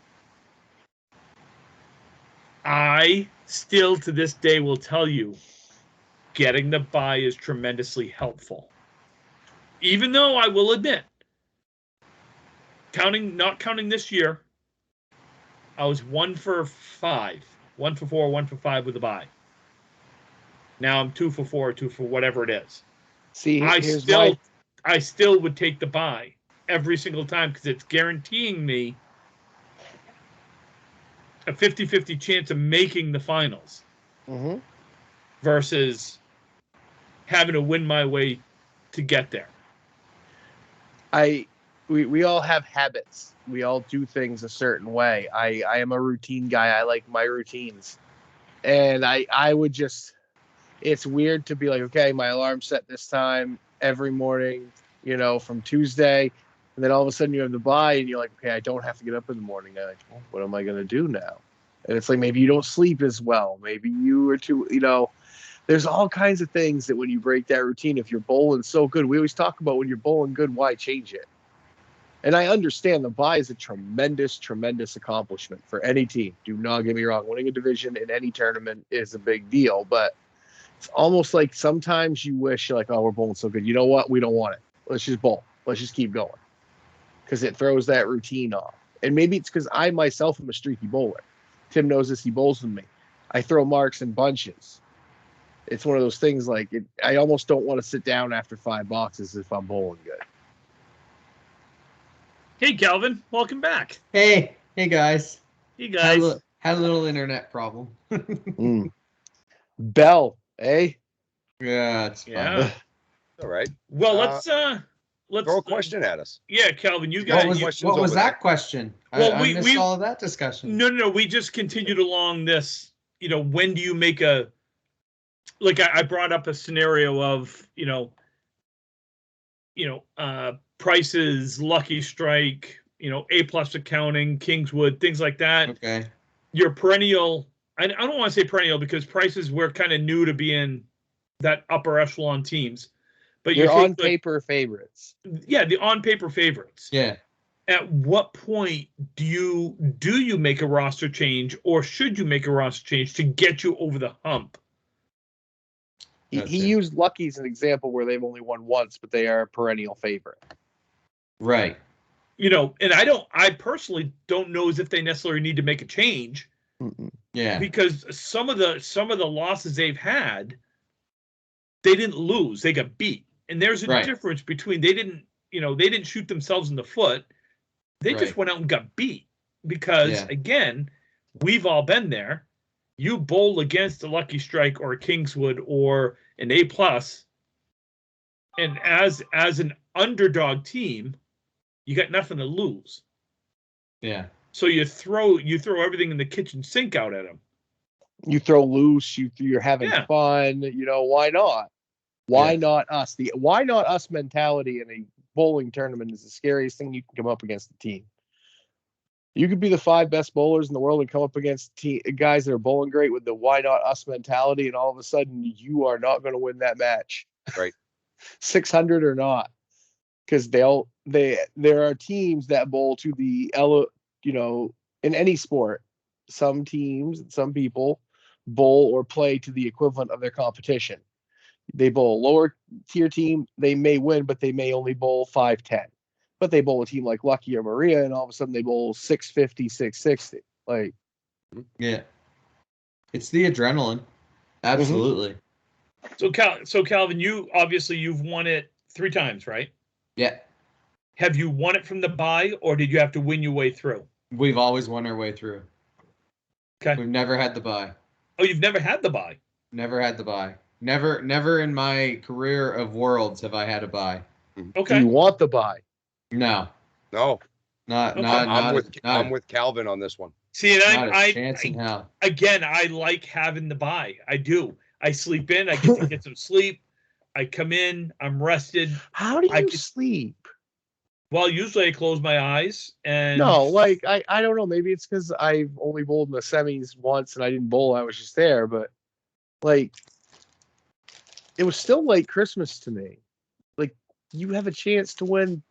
I still to this day will tell you getting the bye is tremendously helpful. Even though I will admit, not counting this year, I was 1 for 5, 1 for 4, 1 for 5 with a bye. Now I'm 2 for 4, 2 for whatever it is. See, I here's still would take the bye every single time because it's guaranteeing me a 50-50 chance of making the finals versus having to win my way to get there. We all have habits. We all do things a certain way. I am a routine guy. I like my routines. And I would just, it's weird to be like, okay, my alarm's set this time every morning, from Tuesday. And then all of a sudden you have the bye and you're like, okay, I don't have to get up in the morning. I'm like, well, what am I going to do now? And it's like, maybe you don't sleep as well. Maybe you are too, there's all kinds of things that when you break that routine, if you're bowling so good, we always talk about when you're bowling good, why change it? And I understand the bye is a tremendous, tremendous accomplishment for any team. Do not get me wrong. Winning a division in any tournament is a big deal, but it's almost like sometimes you wish you're like, oh, we're bowling so good. You know what? We don't want it. Let's just bowl. Let's just keep going. Because it throws that routine off. And maybe it's because I myself am a streaky bowler. Tim knows this. He bowls with me. I throw marks in bunches. It's one of those things like I almost don't want to sit down after 5 boxes if I'm bowling good. Hey, Calvin. Welcome back. Hey guys. Hey, guys. Had a little internet problem. Bell, eh? Yeah, it's fine. Yeah. All right. Well, let's throw a question at us. Yeah, Calvin, you guys. What was that question? Well, I missed all of that discussion. No. We just continued along this. When do you make a? Like I brought up a scenario of Prices, Lucky Strike, A+ accounting, Kingswood, things like that. Okay. Your perennial. I don't want to say perennial because Prices we're kind of new to being that upper echelon teams. But you're on paper favorites. Yeah, the on paper favorites. Yeah. At what point do you make a roster change, or should you make a roster change to get you over the hump? He used Lucky as an example where they've only won once, but they are a perennial favorite. Right. And I personally don't know as if they necessarily need to make a change. Yeah. Because some of the losses they've had, they didn't lose, they got beat. And there's a difference between they didn't shoot themselves in the foot. They just went out and got beat. Because again, we've all been there. You bowl against a Lucky Strike or a Kingswood or an A+, and as an underdog team, you got nothing to lose. Yeah. So you throw everything in the kitchen sink out at them. You throw loose. You're having fun. Why not? Why not us? The why not us mentality in a bowling tournament is the scariest thing you can come up against the team. You could be the 5 best bowlers in the world and come up against guys that are bowling great with the why not us mentality, and all of a sudden you are not going to win that match. Right. 600 or not. Because there are teams that bowl to the in any sport. Some teams and some people bowl or play to the equivalent of their competition. They bowl a lower tier team, they may win, but they may only bowl 5-10. But they bowl a team like Lucky or Maria, and all of a sudden they bowl 650, 660. Like, yeah, it's the adrenaline. Absolutely. So Calvin, you've won it 3 times, right? Yeah. Have you won it from the bye, or did you have to win your way through? We've always won our way through. Okay. We've never had the bye. Oh, you've never had the bye? Never had the bye. Never in my career of Worlds have I had a bye. Okay. Do you want the bye? No. I'm with Calvin on this one. See, and again, I like having the bye. I do. I sleep in. I get to get some sleep. I come in. I'm rested. How do you sleep? Well, usually I close my eyes and. No, like I don't know. Maybe it's because I've only bowled in the semis once and I didn't bowl. I was just there, but like it was still like Christmas to me. Like you have a chance to win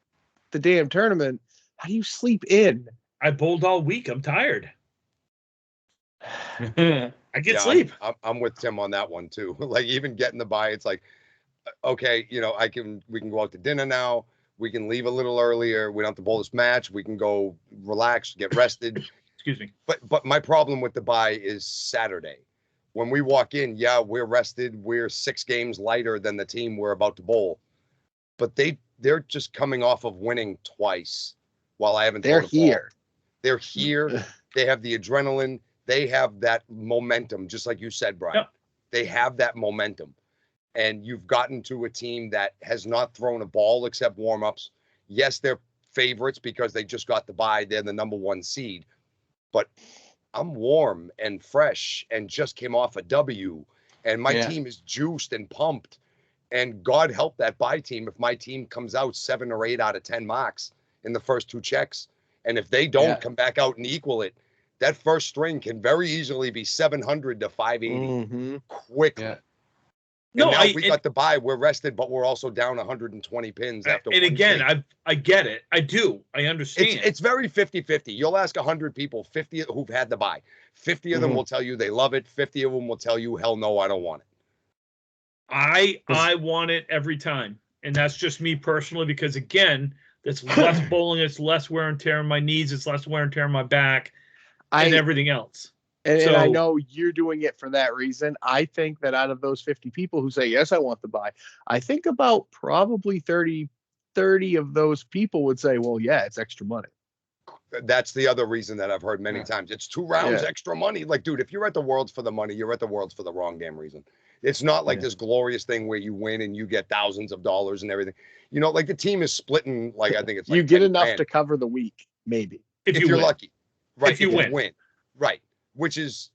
the damn tournament. How do you sleep in? I bowled all week. I'm tired. I get sleep. I'm with Tim on that one too. Like even getting the bye, it's like, okay, we can go out to dinner now. We can leave a little earlier. We don't have to bowl this match. We can go relax, get rested. Excuse me. But my problem with the bye is Saturday. when we walk in, yeah, we're rested. We're 6 games lighter than the team we're about to bowl. But they're just coming off of winning twice while I haven't. They're here. They're here. They have the adrenaline. They have that momentum, just like you said, Brian. Yep. They have that momentum. And you've gotten to a team that has not thrown a ball except warm-ups. Yes, they're favorites because they just got the bye. They're the number 1 seed. But I'm warm and fresh and just came off a W. And my team is juiced and pumped. And God help that bye team if my team comes out 7 or 8 out of 10 marks in the first 2 checks. And if they don't come back out and equal it, that first string can very easily be 700 to 580 quickly. Yeah. And now we got the bye. We're rested, but we're also down 120 pins after. And again, I get it. I do. I understand. It's very 50-50. You'll ask 100 people, 50 who've had the bye. 50 of them will tell you they love it. 50 of them will tell you, hell no, I don't want it. I want it every time. And that's just me personally, because again, it's less bowling, it's less wear and tear on my knees, it's less wear and tear on my back, and everything else. And I know you're doing it for that reason. I think that out of those 50 people who say, yes, I want the buy, I think about probably 30 of those people would say, well, yeah, it's extra money. That's the other reason that I've heard many times. It's 2 rounds extra money. Like, dude, if you're at the Worlds for the money, you're at the Worlds for the wrong damn reason. It's not like this glorious thing where you win and you get thousands of dollars and everything. You know, like the team is splitting, like I think it's like you get enough to cover the week, maybe. If you're lucky. Right. If you win. Right. Which is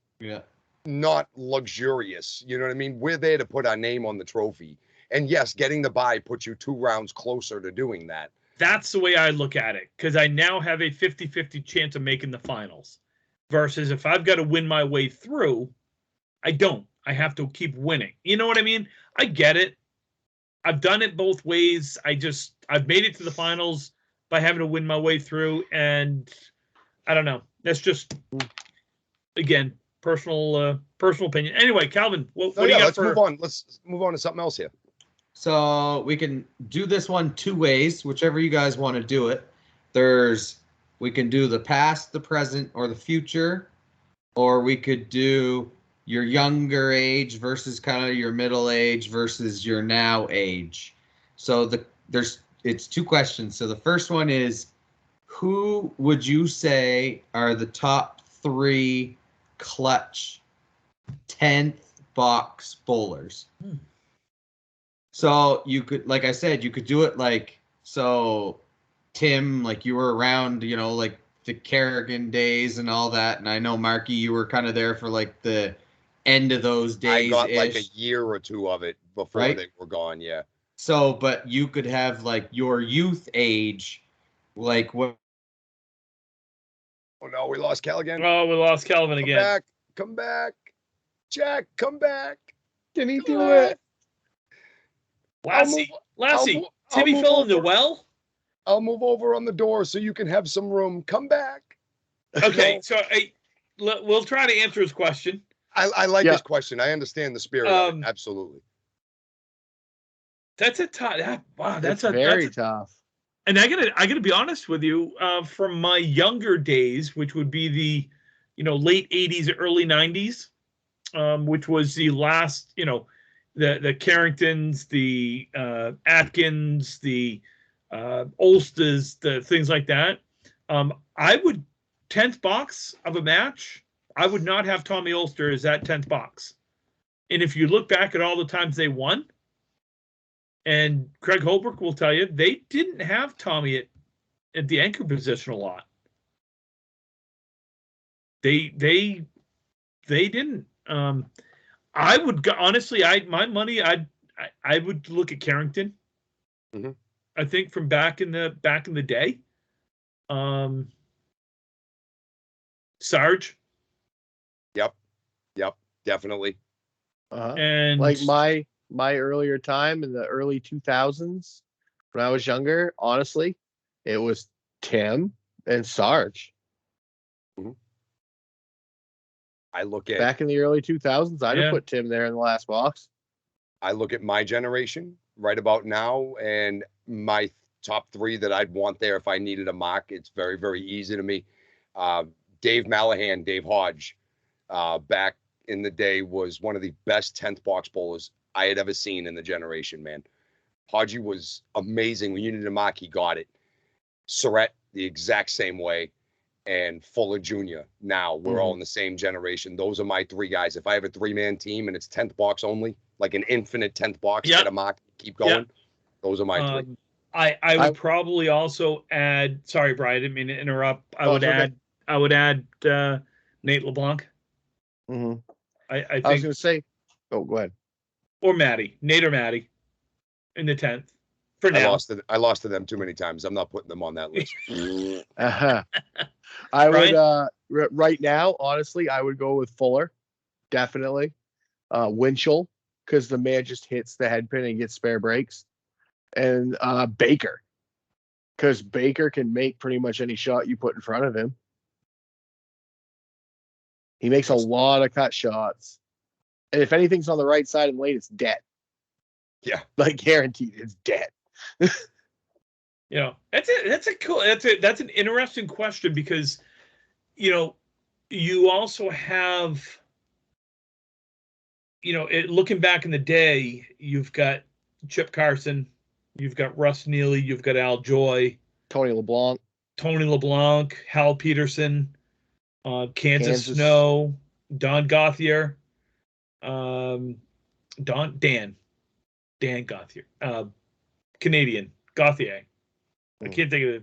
not luxurious. You know what I mean? We're there to put our name on the trophy. And yes, getting the bye puts you 2 rounds closer to doing that. That's the way I look at it, because I now have a 50-50 chance of making the finals. Versus if I've got to win my way through, I don't. I have to keep winning. You know what I mean? I get it. I've done it both ways. I've made it to the finals by having to win my way through, and I don't know. That's just, again, personal opinion. Anyway, Calvin, what do you got let's move on. Let's move on to something else here. So we can do this one 2 ways, whichever you guys want to do it. We can do the past, the present, or the future, or we could do your younger age versus kind of your middle age versus your now age. So it's 2 questions. So the first one is, who would you say are the top 3 clutch 10th box bowlers? So you could, like I said, you could do it like, so Tim, like you were around, you know, like the Kerrigan days and all that. And I know, Marky, you were kind of there for like the end of those days. I got like a year or 2 of it before they were gone. Yeah. So, but you could have like your youth age, like what? Oh no, we lost Cal again. Oh, we lost Calvin again. Come back. Jack, come back. Can he do it? Lassie, Timmy fell in the well? I'll move over on the door so you can have some room. Come back. Okay, so we'll try to answer his question. I like this question. I understand the spirit of it. Absolutely. That's a tough. Wow, that's very tough. And I gotta be honest with you. From my younger days, which would be the, late '80s, early '90s, which was the last, the Carringtons, the Atkins, the Ulsters, the things like that. I would 10th box of a match. I would not have Tommy Ulster as that 10th box. And if you look back at all the times they won, and Craig Holbrook will tell you, they didn't have Tommy at the anchor position a lot. They didn't. I would honestly, my money, I would look at Carrington. Mm-hmm. I think from back in the day. Sarge. Yep, definitely. And like my earlier time in the early 2000s when I was younger, honestly, it was Tim and Sarge. Mm-hmm. I look at back in the early 2000s, I'd have put Tim there in the last box. I look at my generation right about now, and my top 3 that I'd want there if I needed a mock. It's very, very easy to me. Dave Mallahan, Dave Hodge, back in the day was one of the best 10th box bowlers I had ever seen in the generation, man. Haji was amazing. When you needed a mark, he got it. Surratt, the exact same way. And Fuller Jr. Now we're all in the same generation. Those are my three guys. If I have a 3-man team and it's 10th box only, like an infinite 10th box, get a mark, keep going. Yep. Those are my three. I would probably also add. Sorry, Brian, I didn't mean to interrupt. I would add Nate LeBlanc. Mm-hmm. I think, I was going to say. Oh, go ahead. Or Maddie, Nate or Maddie, in the 10th. For now, I lost to them too many times. I'm not putting them on that list. I would right now, honestly, I would go with Fuller, definitely. Winchell, because the man just hits the head pin and gets spare breaks, and Baker, because Baker can make pretty much any shot you put in front of him. He makes a lot of cut shots, and if anything's on the right side of the lane, it's dead. Yeah, like guaranteed, it's dead. You know, that's an interesting question because, you know, you also have, you know, looking back in the day, you've got Chip Carson, you've got Russ Neely, you've got Al Joy, Tony LeBlanc, Hal Peterson, Kansas Snow, Don Gauthier, Dan Gauthier, Canadian Gauthier. I can't think of it.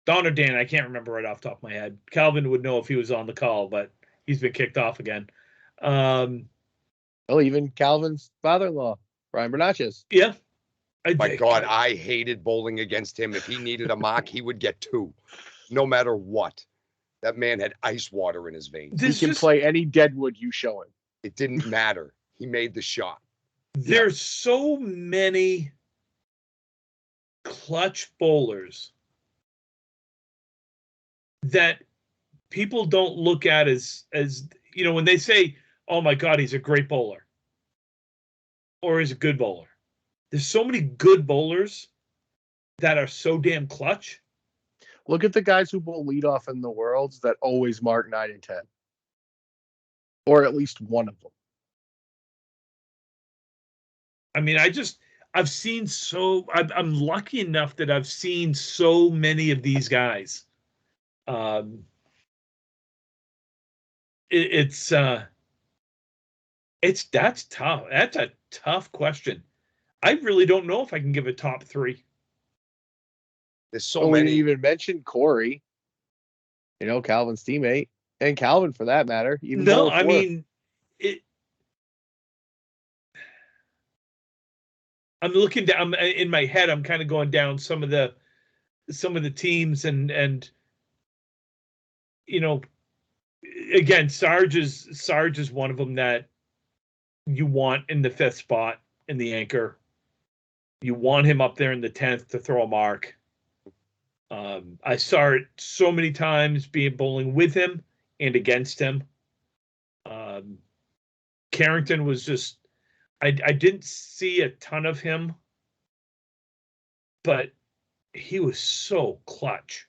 Don or Dan, I can't remember right off the top of my head. Calvin would know if he was on the call, but he's been kicked off again. Even Calvin's father-in-law, Brian Bernatchez. Yeah. My God, I hated bowling against him. If he needed a mark, he would get 2, no matter what. That man had ice water in his veins. He can play any deadwood you show him. It didn't matter. He made the shot. There's so many clutch bowlers that people don't look at as you know, when they say, oh my God, he's a great bowler or he's a good bowler. There's so many good bowlers that are so damn clutch. Look at the guys who bowl leadoff in the Worlds that always mark 9 and 10, or at least one of them. I mean, I've seen I'm lucky enough that I've seen so many of these guys. That's tough. That's a tough question. I really don't know if I can give a top 3. There's so many. We didn't even mention Corey, you know, Calvin's teammate, and Calvin for that matter. No, I mean, I'm looking down in my head. I'm kind of going down some of the teams, and you know, again, Sarge is one of them that you want in the 5th spot in the anchor. You want him up there in the 10th to throw a mark. I saw it so many times being bowling with him and against him. Carrington was just, I didn't see a ton of him, but he was so clutch.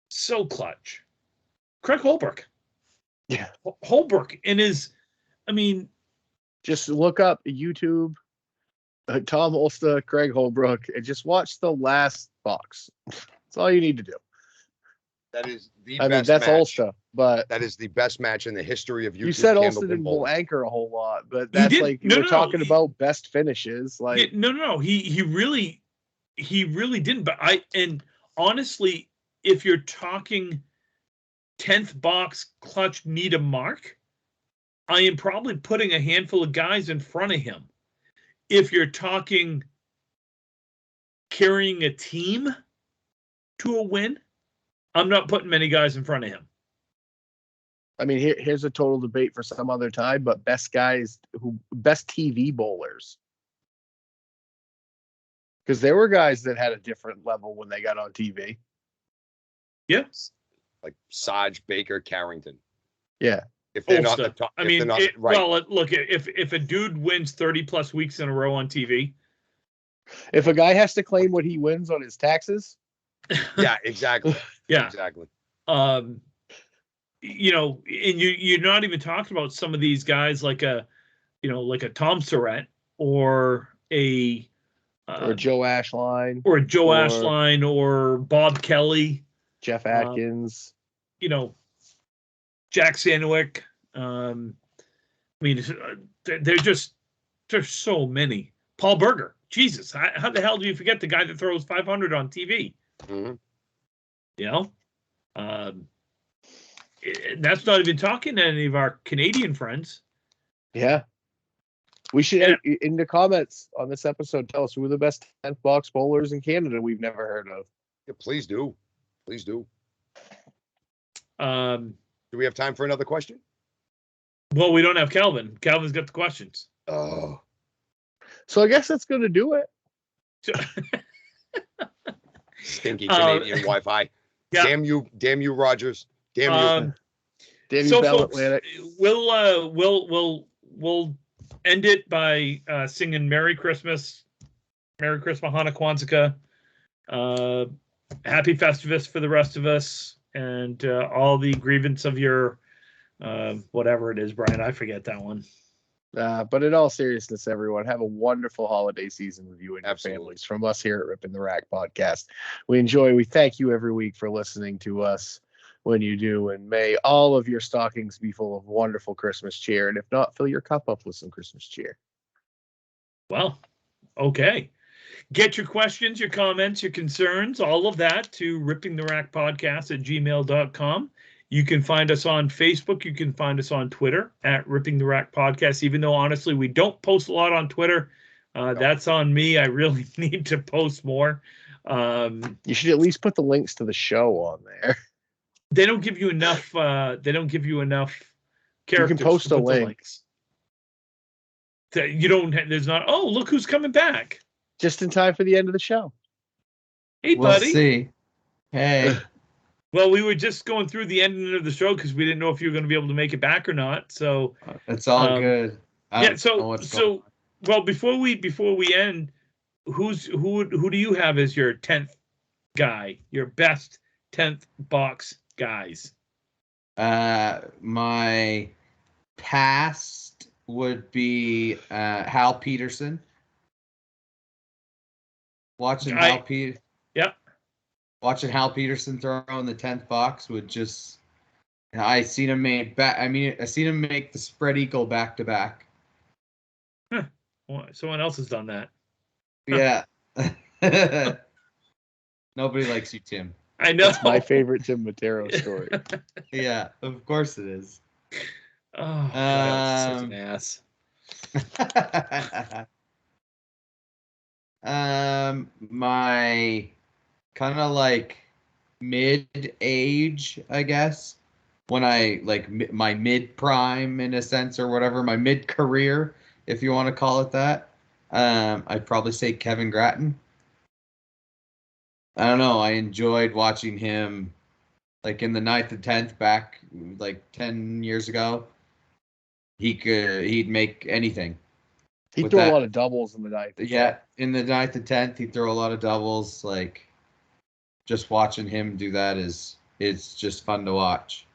So clutch. Craig Holbrook. Yeah. Holbrook in his, I mean. Just look up YouTube, Tom Ulster, Craig Holbrook, and just watch the last box. That's all you need to do. That is the best match. That's Ulster, but that is the best match in the history of YouTube. You said Ulster didn't bowl anchor a whole lot, but that's we're talking about best finishes. Like he really didn't. But and honestly, if you're talking 10th box clutch need a mark, I am probably putting a handful of guys in front of him. If you're talking carrying a team to a win, I'm not putting many guys in front of him. I mean, here's a total debate for some other time, but best TV bowlers. Because there were guys that had a different level when they got on TV. Yeah. Like Sarge, Baker, Carrington. Yeah. If they're not the top, I mean, right. Well, look, if a dude wins 30 plus weeks in a row on TV. If a guy has to claim what he wins on his taxes. Yeah, exactly. Yeah. Exactly. and you're not even talking about some of these guys like a Tom Surratt or a Joe Ashline or Joe Ashline or Bob Kelly, Jeff Atkins, Jack Sandwick. There's so many. Paul Berger. Jesus, how the hell do you forget the guy that throws 500 on TV? Mm-hmm. That's not even talking to any of our Canadian friends. Yeah. We should, in the comments on this episode, tell us who are the best 10th box bowlers in Canada we've never heard of. Yeah, please do. Please do. Do we have time for another question? Well, we don't have Calvin. Calvin's got the questions. Oh. So I guess that's going to do it. Stinky Canadian Wi-Fi. Yeah. Damn you, Rogers. Damn you. Damn you, So Bell folks, Atlantic. we'll end it by singing Merry Christmas, Hanukkah, Kwanzaa, Happy Festivus for the rest of us, and all the grievance of your whatever it is, Brian. I forget that one. But in all seriousness, everyone, have a wonderful holiday season with you and your Absolutely. families. From us here at Ripping the Rack Podcast, we thank you every week for listening to us when you do, and may all of your stockings be full of wonderful Christmas cheer, and if not, fill your cup up with some Christmas cheer. Well, okay. Get your questions, your comments, your concerns, all of that to rippingtherackpodcast@gmail.com. You can find us on Facebook. You can find us on Twitter at Ripping the Rack Podcast, even though, honestly, we don't post a lot on Twitter. That's on me. I really need to post more. You should at least put the links to the show on there. They don't give you enough. They don't give you enough characters. You can post to a put the link. links. You don't. There's not. Oh, look who's coming back. Just in time for the end of the show. Hey, buddy. We'll see. Hey. Well, we were just going through the ending of the show because we didn't know if you were going to be able to make it back or not. So it's all good. Well, before we end, who do you have as your 10th guy? Your best 10th box guys? My past would be Hal Peterson. Watching Hal Peterson throw in the 10th box would just. I seen him make the spread eagle back to back. Huh. Well, someone else has done that. Yeah. Nobody likes you, Tim. I know. That's my favorite Tim Matero story. Yeah, of course it is. Oh, God, such an ass. My kind of like mid-age, I guess, when I like my mid-prime in a sense or whatever, my mid-career, if you want to call it that. I'd probably say Kevin Gratton. I don't know. I enjoyed watching him like in the 9th and 10th back like 10 years ago. He'd make anything. He'd throw a lot of doubles in the 9th. Yeah, in the 9th and 10th, he'd throw a lot of doubles. Like, just watching him do that it's just fun to watch.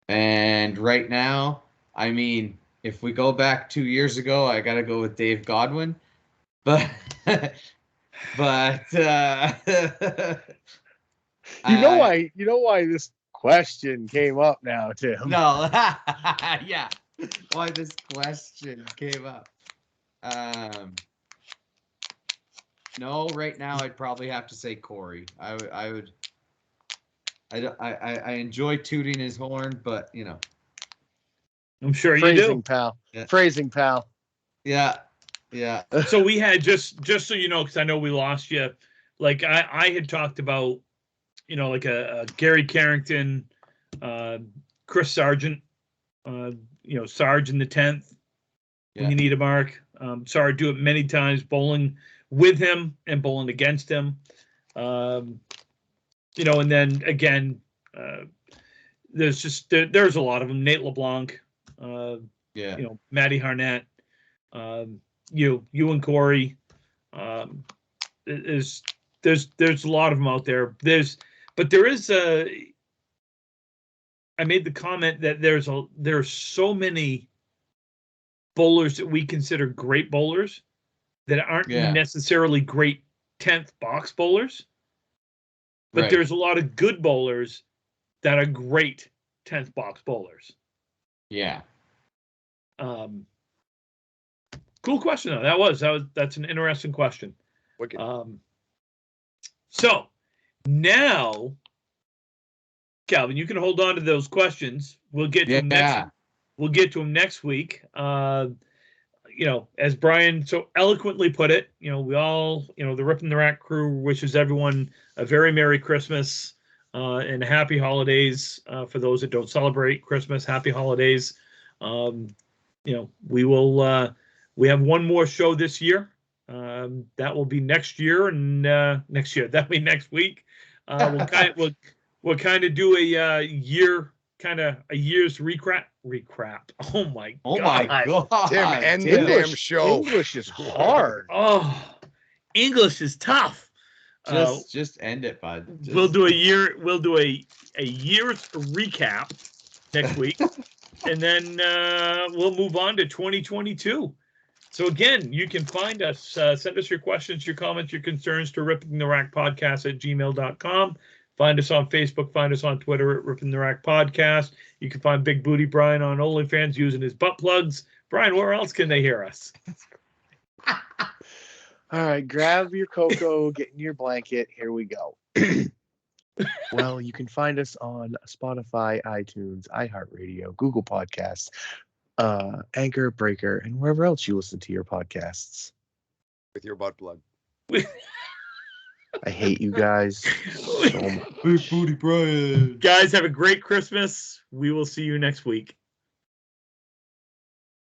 And right now, I mean, if we go back 2 years ago, I got to go with Dave Godwin. But you know why this question came up now, Tim? No. Yeah. Why this question came up. No, right now I'd probably have to say Corey. I enjoy tooting his horn, but you know. I'm sure Phrasing, you do. Pal. Yeah. Phrasing, pal. Yeah. Yeah. So we had just so you know, because I know we lost you. Like I had talked about, like a Gary Carrington, Chris Sargent, Sarge in the 10th. Yeah. When you need a mark. Sorry, do it many times, bowling with him and bowling against him. And then again, there's a lot of them. Nate LeBlanc, Matty Harnett, you and Corey. There's a lot of them out there. But there is I made the comment that there's so many bowlers that we consider great bowlers that aren't necessarily great 10th box bowlers. But there's a lot of good bowlers that are great 10th box bowlers. Yeah. Cool question though. That's an interesting question. Wicked. So now, Calvin, you can hold on to those questions. We'll get to them next. We'll get to them next week. As Brian so eloquently put it, we all, the Rip and the Rack crew wishes everyone a very Merry Christmas and happy holidays. For those that don't celebrate Christmas, happy holidays. We have one more show this year. That will be next year, and that'll be next week. We'll kind of do a year's recap. Oh my god. Tim, end the damn show. English is hard. Oh, English is tough. Just end it, bud. We'll do a year's recap next week, and then we'll move on to 2022. So again, you can find us, send us your questions, your comments, your concerns to rippingtherackpodcast@gmail.com. Find us on Facebook, find us on Twitter at Ripping the Rack Podcast. You can find Big Booty Brian on OnlyFans using his butt plugs. Brian, where else can they hear us? All right, grab your cocoa, get in your blanket. Here we go. Well, you can find us on Spotify, iTunes, iHeartRadio, Google Podcasts, Anchor, Breaker, and wherever else you listen to your podcasts. With your butt plug. I hate you guys so much. Big Booty Brian. Guys, have a great Christmas. We will see you next week.